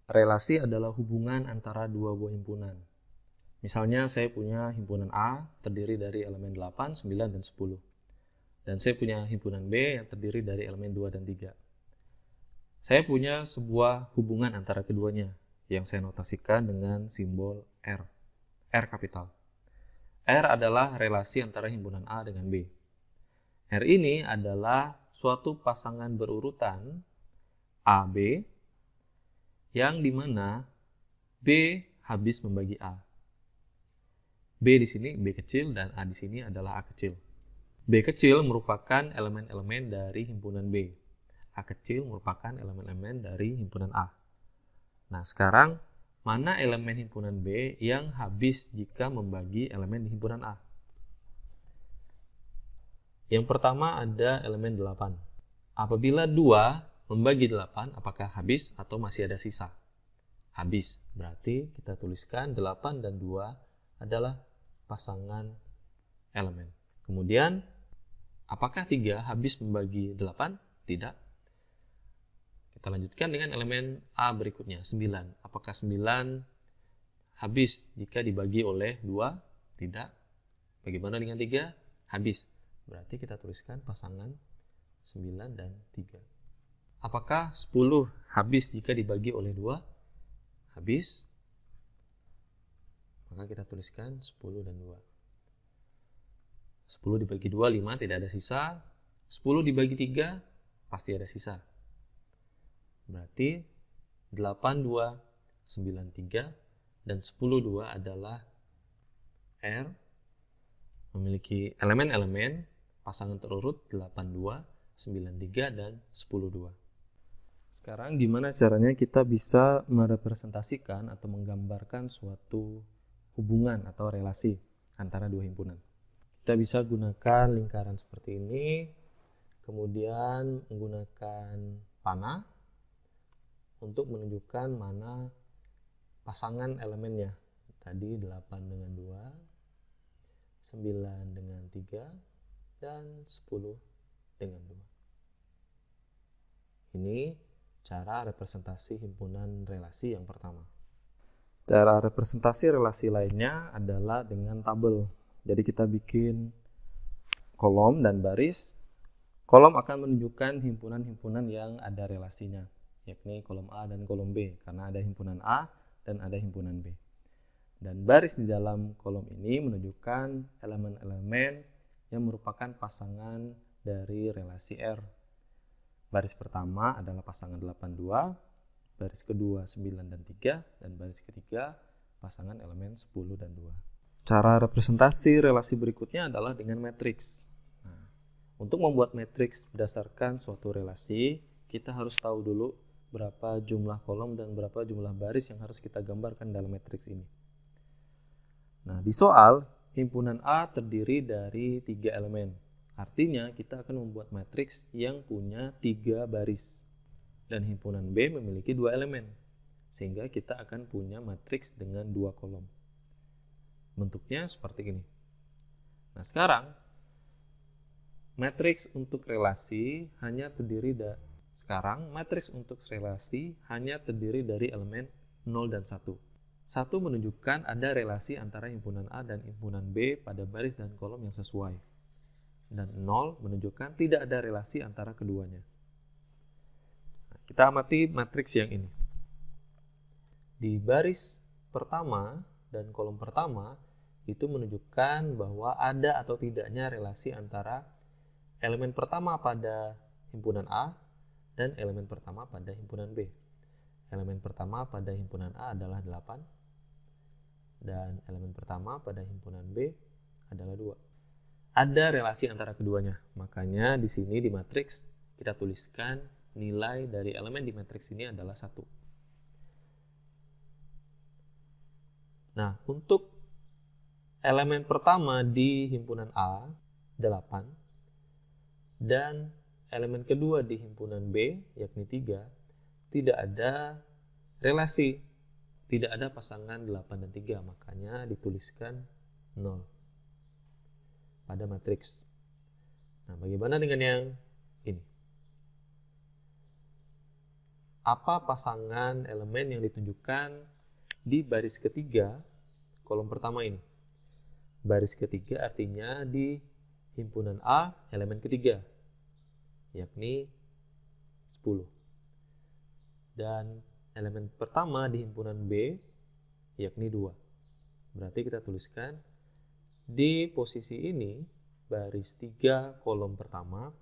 Relasi adalah hubungan antara dua buah himpunan. Misalnya saya punya himpunan A terdiri dari elemen 8, 9, dan 10. Dan saya punya himpunan B yang terdiri dari elemen 2 dan 3. Saya punya sebuah hubungan antara keduanya yang saya notasikan dengan simbol R. R kapital. R adalah relasi antara himpunan A dengan B. R ini adalah suatu pasangan berurutan AB yang dimana B habis membagi A. B di sini B kecil dan A di sini adalah A kecil. B kecil merupakan elemen-elemen dari himpunan B. A kecil merupakan elemen-elemen dari himpunan A. Nah, sekarang mana elemen himpunan B yang habis jika membagi elemen di himpunan A? Yang pertama ada elemen 8. Apabila 2 membagi 8, apakah habis atau masih ada sisa? Habis. Berarti kita tuliskan 8 dan 2 adalah pasangan elemen. Kemudian, apakah 3 habis membagi 8? Tidak. Kita lanjutkan dengan elemen A berikutnya, 9. Apakah 9 habis jika dibagi oleh 2? Tidak. Bagaimana dengan 3? Habis. Berarti kita tuliskan pasangan 9 dan 3. Apakah 10 habis jika dibagi oleh 2? Habis. Maka kita tuliskan 10 dan 2. 10 dibagi 2, 5, tidak ada sisa. 10 dibagi 3, pasti ada sisa. Berarti 8, 2, 9, 3, dan 10, 2 adalah R. Memiliki elemen-elemen pasangan terurut 8, 2, 9, 3, dan 10, 2. Sekarang gimana caranya kita bisa merepresentasikan atau menggambarkan suatu hubungan atau relasi antara dua himpunan? Kita bisa gunakan lingkaran seperti ini, kemudian menggunakan panah untuk menunjukkan mana pasangan elemennya. Tadi 8 dengan 2, 9 dengan 3, dan 10 dengan 2. Ini cara representasi himpunan relasi yang pertama. Cara representasi relasi lainnya adalah dengan tabel. Jadi kita bikin kolom dan baris. Kolom akan menunjukkan himpunan-himpunan yang ada relasinya, yakni kolom A dan kolom B, karena ada himpunan A dan ada himpunan B. Dan baris di dalam kolom ini menunjukkan elemen-elemen yang merupakan pasangan dari relasi R. Baris pertama adalah pasangan 8, 2, baris kedua 9 dan 3, dan baris ketiga pasangan elemen 10 dan 2. Cara representasi relasi berikutnya adalah dengan matriks. Nah, untuk membuat matriks berdasarkan suatu relasi, kita harus tahu dulu berapa jumlah kolom dan berapa jumlah baris yang harus kita gambarkan dalam matriks ini. Nah, di soal, himpunan A terdiri dari 3 elemen. Artinya, kita akan membuat matriks yang punya 3 baris. Dan himpunan B memiliki 2 elemen. Sehingga kita akan punya matriks dengan 2 kolom. Bentuknya seperti ini. Nah, sekarang, matriks untuk relasi hanya terdiri dari elemen 0 dan 1. 1 menunjukkan ada relasi antara himpunan A dan himpunan B pada baris dan kolom yang sesuai. Dan 0 menunjukkan tidak ada relasi antara keduanya. Nah, kita amati matriks yang ini. Di baris pertama dan kolom pertama itu menunjukkan bahwa ada atau tidaknya relasi antara elemen pertama pada himpunan A dan elemen pertama pada himpunan B. Elemen pertama pada himpunan A adalah 8 dan elemen pertama pada himpunan B adalah 2. Ada relasi antara keduanya. Makanya di sini di matriks kita tuliskan nilai dari elemen di matriks ini adalah 1. Nah, untuk elemen pertama di himpunan A 8 dan elemen kedua di himpunan B yakni 3 tidak ada relasi, tidak ada pasangan 8 dan 3, makanya dituliskan 0 pada matriks. Nah, bagaimana dengan yang ini? apa pasangan elemen yang ditunjukkan di baris ketiga kolom pertama ini. Baris ketiga artinya di himpunan A elemen ketiga, yakni 10. Dan elemen pertama di himpunan B, yakni 2. Berarti kita tuliskan di posisi ini, baris 3 kolom pertama,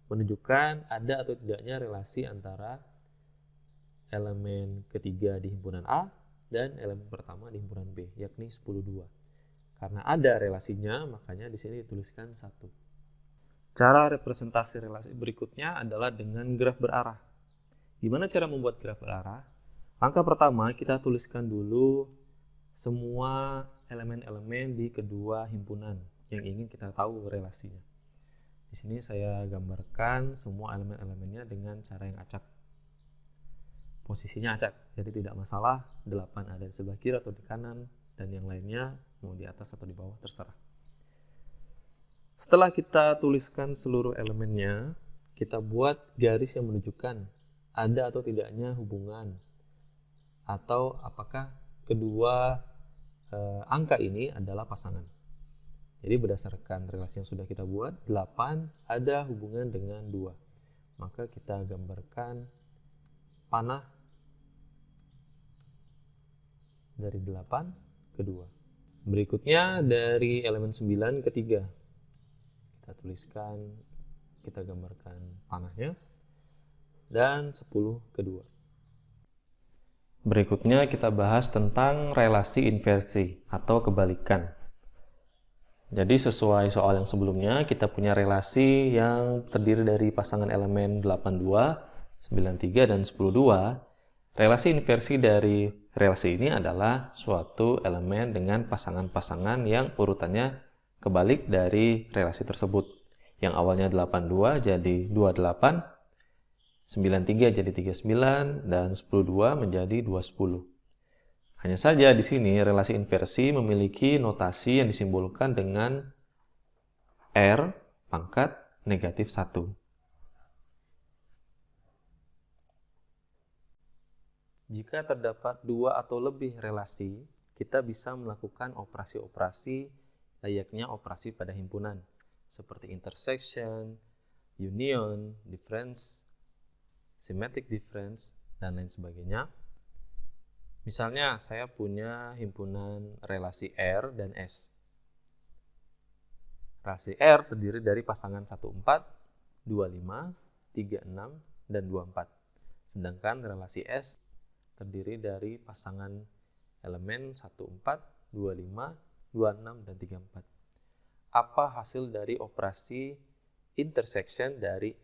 menunjukkan ada atau tidaknya relasi antara elemen ketiga di himpunan A dan elemen pertama di himpunan B, yakni 10,2. Karena ada relasinya, makanya di sini dituliskan 1. Cara representasi relasi berikutnya adalah dengan graf berarah. Gimana cara membuat graf berarah? Langkah pertama, kita tuliskan dulu semua elemen-elemen di kedua himpunan yang ingin kita tahu relasinya. Di sini saya gambarkan semua elemen-elemennya dengan cara yang acak. Posisinya acak, jadi tidak masalah 8 ada di sebelah kiri atau di kanan, dan yang lainnya mau di atas atau di bawah, terserah. Setelah kita tuliskan seluruh elemennya, kita buat garis yang menunjukkan ada atau tidaknya hubungan, atau apakah kedua angka ini adalah pasangan. Jadi berdasarkan relasi yang sudah kita buat, 8 ada hubungan dengan 2. Maka kita gambarkan panah dari 8 ke 2. Berikutnya dari elemen 9 ke 3. Kita tuliskan, kita gambarkan panahnya. Dan 10 ke 2. Berikutnya kita bahas tentang relasi inversi atau kebalikan. Jadi sesuai soal yang sebelumnya, kita punya relasi yang terdiri dari pasangan elemen 82, 93, dan 10,2. Relasi inversi dari relasi ini adalah suatu elemen dengan pasangan-pasangan yang urutannya kebalik dari relasi tersebut. Yang awalnya 82 jadi 28, 93 jadi 39, dan 10,2 menjadi 210. Hanya saja di sini relasi inversi memiliki notasi yang disimbolkan dengan R pangkat negatif 1. Jika terdapat 2 atau lebih relasi, kita bisa melakukan operasi-operasi layaknya operasi pada himpunan, seperti intersection, union, difference, symmetric difference, dan lain sebagainya. Misalnya, saya punya himpunan relasi R dan S. Relasi R terdiri dari pasangan 14, 25, 36, dan 24. Sedangkan relasi S terdiri dari pasangan elemen 14, 25, 26, dan 34. Apa hasil dari operasi intersection dari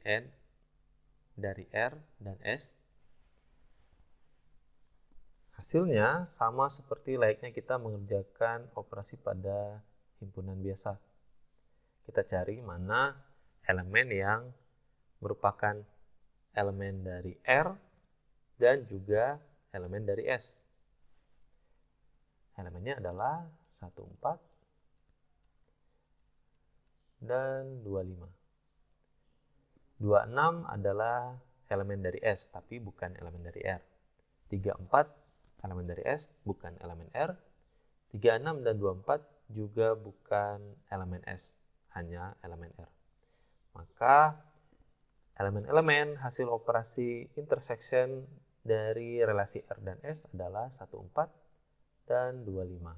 R dan S? Hasilnya sama seperti layaknya kita mengerjakan operasi pada himpunan biasa. Kita cari mana elemen yang merupakan elemen dari R dan juga elemen dari S. Elemennya adalah 14 dan 25. 26 adalah elemen dari S, tapi bukan elemen dari R. 34 elemen dari S, bukan elemen R. 36 dan 24 juga bukan elemen S, hanya elemen R. Maka elemen-elemen hasil operasi intersection dari relasi R dan S adalah 14 dan 25.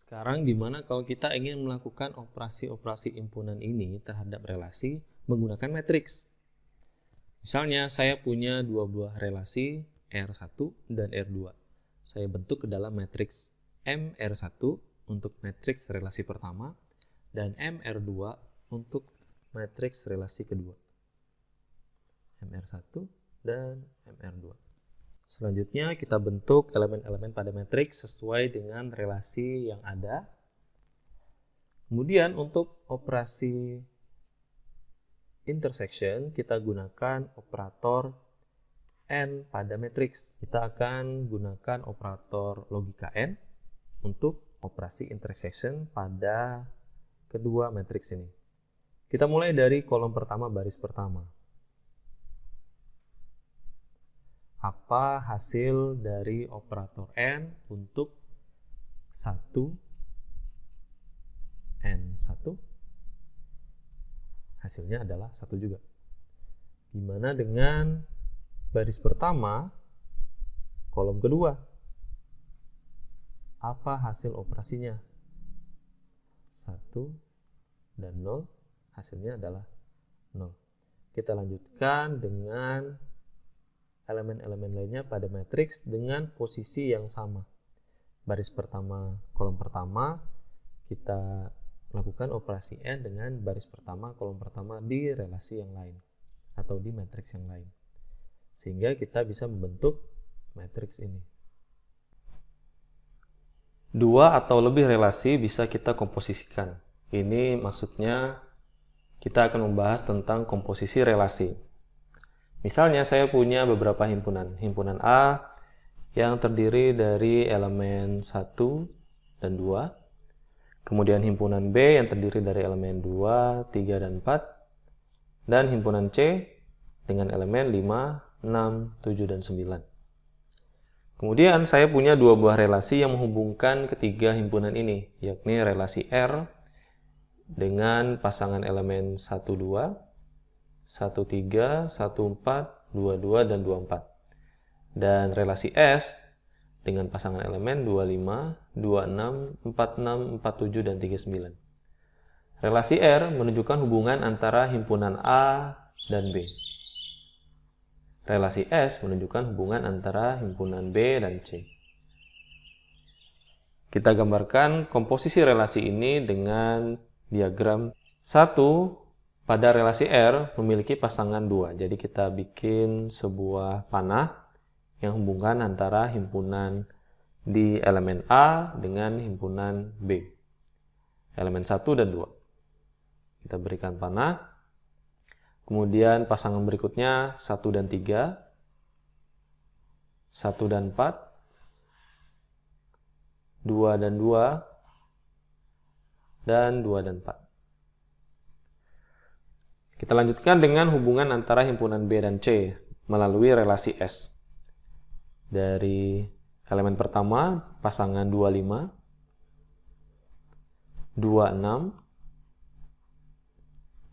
Sekarang gimana kalau kita ingin melakukan operasi-operasi impunan ini terhadap relasi menggunakan matriks? Misalnya saya punya dua buah relasi R1 dan R2. Saya bentuk ke dalam matriks MR1 untuk matriks relasi pertama dan MR2 untuk matriks relasi kedua. MR1 dan MR2. Selanjutnya kita bentuk elemen-elemen pada matriks sesuai dengan relasi yang ada. Kemudian untuk operasi intersection kita gunakan operator N pada matriks. Kita akan gunakan operator logika N untuk operasi intersection pada kedua matriks ini. Kita mulai dari kolom pertama baris pertama. apa hasil dari operator N untuk 1 N1? Hasilnya adalah 1 juga. Gimana dengan baris pertama, kolom kedua? Apa hasil operasinya? 1 dan 0, hasilnya adalah 0. Kita lanjutkan dengan elemen-elemen lainnya pada matriks dengan posisi yang sama. Baris pertama, kolom pertama, kita lakukan operasi N dengan baris pertama, kolom pertama di relasi yang lain atau di matriks yang lain. Sehingga kita bisa membentuk matriks ini. 2 atau lebih relasi bisa kita komposisikan. Ini maksudnya kita akan membahas tentang komposisi relasi. Misalnya saya punya beberapa himpunan. Himpunan A yang terdiri dari elemen 1 dan 2. Kemudian himpunan B yang terdiri dari elemen 2, 3, dan 4. Dan himpunan C dengan elemen 5, 6, 7, dan 9. Kemudian saya punya dua buah relasi yang menghubungkan ketiga himpunan ini, yakni relasi R dengan pasangan elemen 1, 2, 1, 3, 1, 4, 2, 2, dan 2, 4. Dan relasi S dengan pasangan elemen 2, 5, 2, 6, 4, 6, 4, 7, dan 3, 9. Relasi R menunjukkan hubungan antara himpunan A dan B. Relasi S menunjukkan hubungan antara himpunan B dan C. Kita gambarkan komposisi relasi ini dengan diagram 1. Pada relasi R memiliki pasangan 2. Jadi kita bikin sebuah panah yang hubungan antara himpunan di elemen A dengan himpunan B. Elemen 1 dan 2. Kita berikan panah. Kemudian pasangan berikutnya 1 dan 3. 1 dan 4. 2 dan 2. Dan 2 dan 4. Kita lanjutkan dengan hubungan antara himpunan B dan C melalui relasi S. Dari elemen pertama, pasangan 25, 26,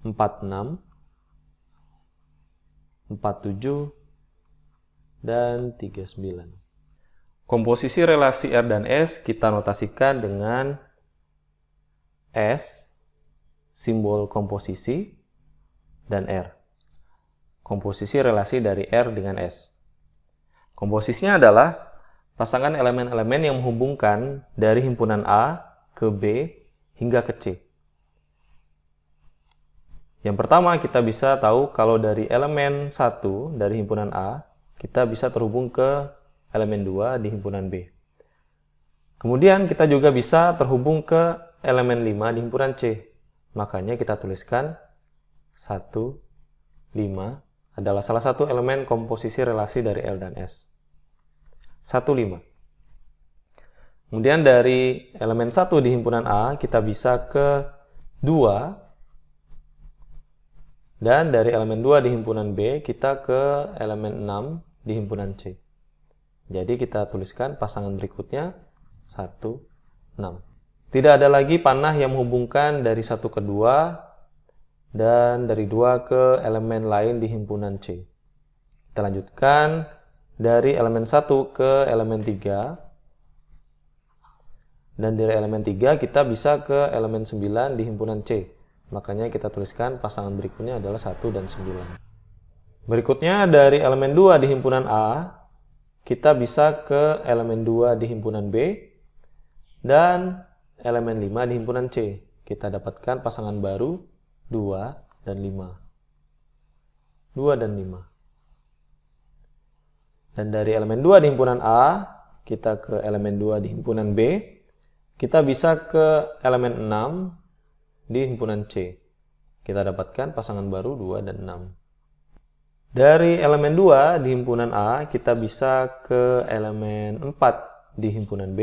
46, 47, dan 39. Komposisi relasi R dan S kita notasikan dengan S, simbol komposisi, dan R, komposisi relasi dari R dengan S. Komposisinya adalah pasangan elemen-elemen yang menghubungkan dari himpunan A ke B hingga ke C. Yang pertama, kita bisa tahu kalau dari elemen 1 dari himpunan A, kita bisa terhubung ke elemen 2 di himpunan B. Kemudian kita juga bisa terhubung ke elemen 5 di himpunan C. Makanya kita tuliskan 1, 5 adalah salah satu elemen komposisi relasi dari L dan S. 1, 5. Kemudian dari elemen 1 di himpunan A, kita bisa ke 2. Dan dari elemen 2 di himpunan B, kita ke elemen 6 di himpunan C. Jadi kita tuliskan pasangan berikutnya 1, 6. Tidak ada lagi panah yang menghubungkan dari 1 ke 2, dan dari 2 ke elemen lain di himpunan C. Kita lanjutkan dari elemen 1 ke elemen 3. Dan dari elemen 3 kita bisa ke elemen 9 di himpunan C. Makanya kita tuliskan pasangan berikutnya adalah 1 dan 9. Berikutnya dari elemen 2 di himpunan A, kita bisa ke elemen 2 di himpunan B. Dan elemen 5 di himpunan C. Kita dapatkan pasangan baru 2 dan 5. 2 dan 5. Dan dari elemen 2 di himpunan A, kita ke elemen 2 di himpunan B. Kita bisa ke elemen 6 di himpunan C. Kita dapatkan pasangan baru 2 dan 6. Dari elemen 2 di himpunan A, kita bisa ke elemen 4 di himpunan B.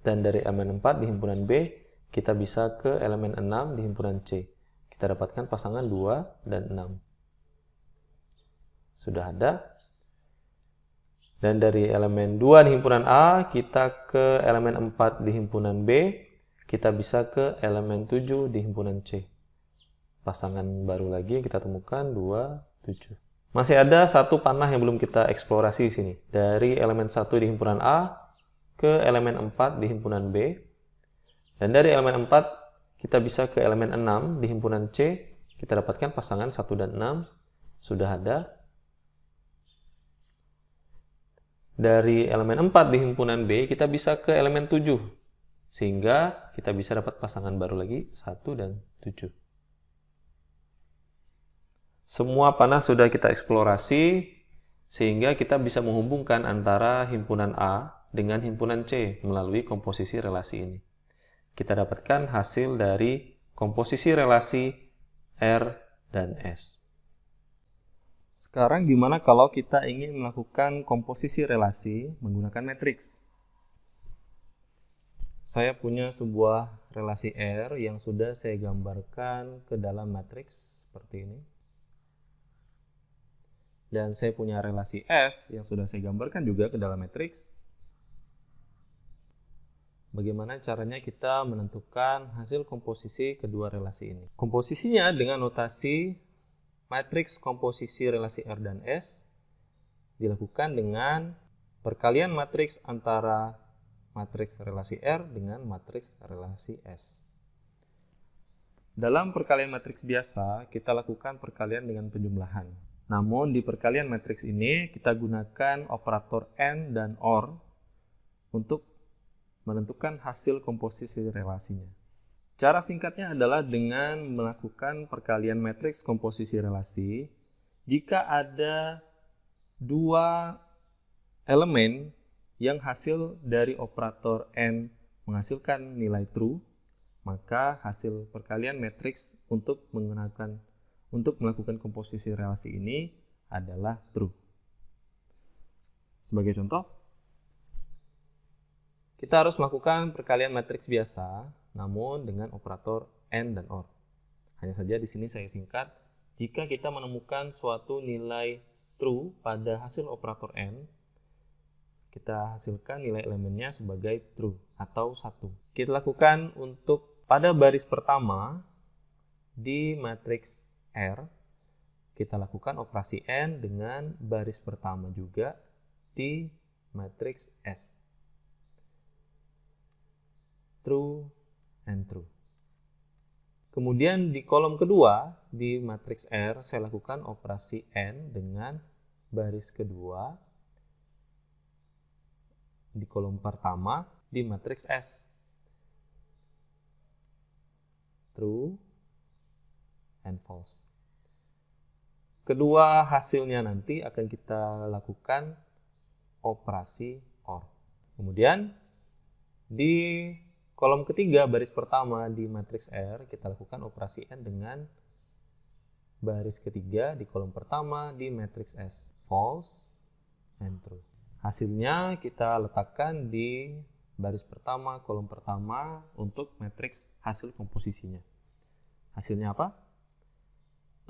Dan dari elemen 4 di himpunan B, kita bisa ke elemen 6 di himpunan C. Kita dapatkan pasangan 2 dan 6. Sudah ada. Dan dari elemen 2 di himpunan A, kita ke elemen 4 di himpunan B, kita bisa ke elemen 7 di himpunan C. Pasangan baru lagi yang kita temukan 2, 7. Masih ada satu panah yang belum kita eksplorasi di sini. Dari elemen 1 di himpunan A ke elemen 4 di himpunan B. Dan dari elemen 4, kita bisa ke elemen 6 di himpunan C. Kita dapatkan pasangan 1 dan 6. Sudah ada. Dari elemen 4 di himpunan B, kita bisa ke elemen 7. Sehingga kita bisa dapat pasangan baru lagi, 1 dan 7. Semua panah sudah kita eksplorasi, sehingga kita bisa menghubungkan antara himpunan A dengan himpunan C melalui komposisi relasi ini. Kita dapatkan hasil dari komposisi relasi R dan S. Sekarang gimana kalau kita ingin melakukan komposisi relasi menggunakan matriks? Saya punya sebuah relasi R yang sudah saya gambarkan ke dalam matriks seperti ini. Dan saya punya relasi S yang sudah saya gambarkan juga ke dalam matriks. Bagaimana caranya kita menentukan hasil komposisi kedua relasi ini? Komposisinya dengan notasi matriks komposisi relasi R dan S dilakukan dengan perkalian matriks antara matriks relasi R dengan matriks relasi S. Dalam perkalian matriks biasa, kita lakukan perkalian dengan penjumlahan. Namun di perkalian matriks ini, kita gunakan operator AND dan OR untuk menentukan hasil komposisi relasinya. Cara singkatnya adalah dengan melakukan perkalian matriks komposisi relasi jika ada dua elemen yang hasil dari operator AND menghasilkan nilai true, maka hasil perkalian matriks untuk melakukan komposisi relasi ini adalah true. Sebagai contoh, kita harus melakukan perkalian matriks biasa, namun dengan operator AND dan OR. Hanya saja di sini saya singkat, jika kita menemukan suatu nilai true pada hasil operator AND, kita hasilkan nilai elemennya sebagai true atau 1. Kita lakukan untuk pada baris pertama di matriks R, kita lakukan operasi AND dengan baris pertama juga di matriks S. True and true. Kemudian di kolom kedua di matriks R saya lakukan operasi AND dengan baris kedua di kolom pertama di matriks S. True and false. Kedua hasilnya nanti akan kita lakukan operasi OR. Kemudian di kolom ketiga, baris pertama di matriks R, kita lakukan operasi AND dengan baris ketiga di kolom pertama di matriks S. False and true. Hasilnya kita letakkan di baris pertama, kolom pertama untuk matriks hasil komposisinya. Hasilnya apa?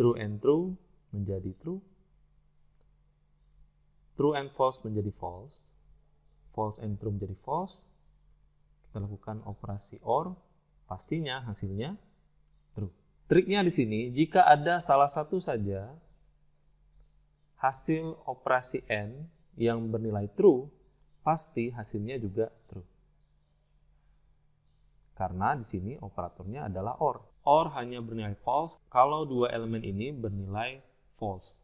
True and true menjadi true. True and false menjadi false. False and true menjadi false. Kita lakukan operasi OR, pastinya hasilnya true. Triknya di sini, jika ada salah satu saja hasil operasi AND yang bernilai true, pasti hasilnya juga true. Karena di sini operatornya adalah OR. OR hanya bernilai false kalau dua elemen ini bernilai false.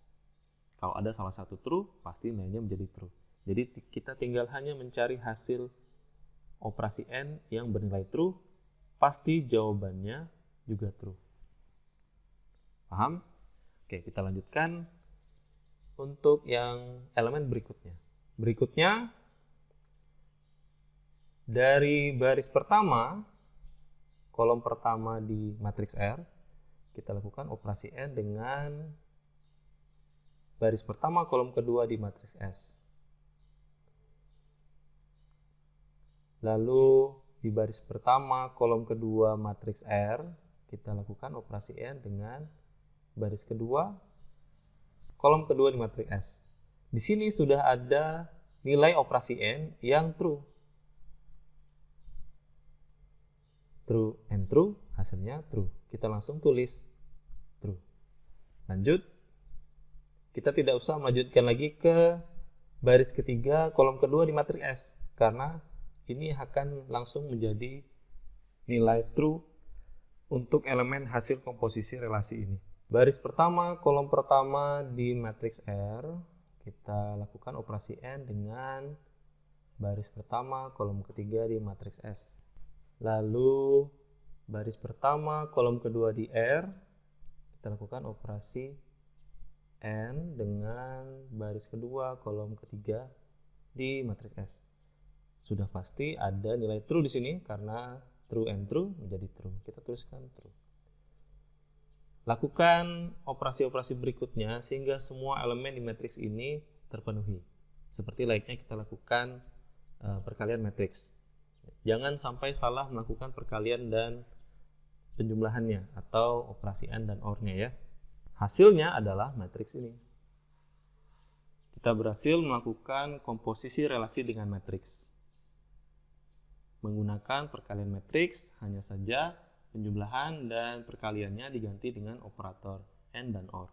Kalau ada salah satu true, pasti nilainya menjadi true. Jadi kita tinggal hanya mencari hasil operasi AND yang bernilai true, pasti jawabannya juga true. Paham? Oke, kita lanjutkan untuk yang elemen berikutnya. Berikutnya, dari baris pertama, kolom pertama di matriks R, kita lakukan operasi AND dengan baris pertama, kolom kedua di matriks S. Lalu di baris pertama, kolom kedua matriks R, kita lakukan operasi AND dengan baris kedua, kolom kedua di matriks S. Di sini sudah ada nilai operasi N yang true. True and true, hasilnya true. Kita langsung tulis true. Lanjut. Kita tidak usah melanjutkan lagi ke baris ketiga, kolom kedua di matriks S, karena ini akan langsung menjadi nilai true untuk elemen hasil komposisi relasi ini. Baris pertama, kolom pertama di matriks R, kita lakukan operasi N dengan baris pertama, kolom ketiga di matriks S. Lalu baris pertama, kolom kedua di R, kita lakukan operasi N dengan baris kedua, kolom ketiga di matriks S. Sudah pasti ada nilai true di sini karena true and true menjadi true. Kita tuliskan true. Lakukan operasi-operasi berikutnya sehingga semua elemen di matriks ini terpenuhi. Seperti layaknya kita lakukan perkalian matriks. Jangan sampai salah melakukan perkalian dan penjumlahannya atau operasi AND dan OR-nya ya. Hasilnya adalah matriks ini. Kita berhasil melakukan komposisi relasi dengan matriks. Menggunakan perkalian matriks, hanya saja penjumlahan dan perkaliannya diganti dengan operator AND dan OR.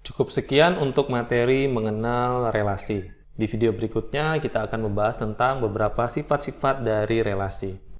Cukup sekian untuk materi mengenal relasi. Di video berikutnya kita akan membahas tentang beberapa sifat-sifat dari relasi.